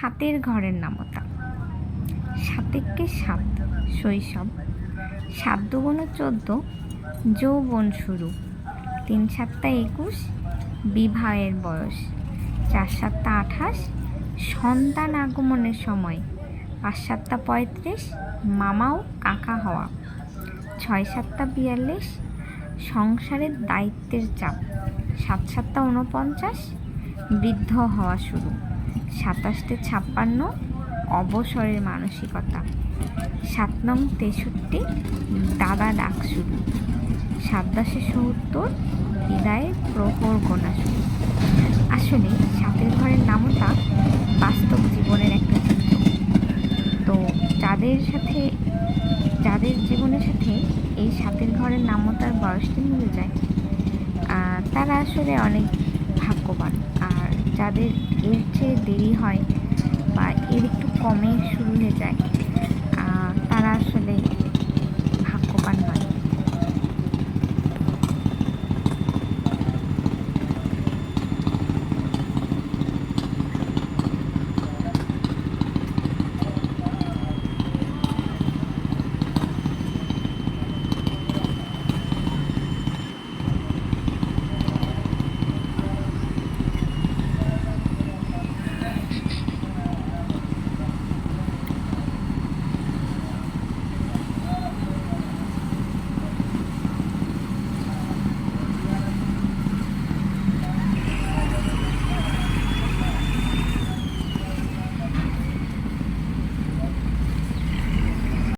সাতের ঘরের নামতা। সাতেককে সাত শৈশব, 7 দুগুণ 14 যৌবন শুরু, 3 7 21 বিবাহের বয়স, 4 7 28 সন্তান আগমনের সময়, 5 7 35 মামা ও কাকা হওয়া, 6 7 42 সংসারের দায়িত্বের চাপ, 7 7 49 বৃদ্ধ হওয়া শুরু, 27 56 অবসরের মানসিকতা, 7 নং 63 দাদা ডাক শুরু, 7 10 70 বিদায়ের প্রহর গোনা শুরু। আসলে সাতের ঘরের নামতা বাস্তব জীবনের একটা চিত্র। তো যাদের জীবনের সাথে এই সাতের ঘরের নামতার বয়সটি মিলে যায়, তারা আসলে অনেক ভাগ্যবান। আর যাদের এর চেয়ে দেরি হয় বা এর একটু কমে শুরু হয়ে যায়, তারা আসলে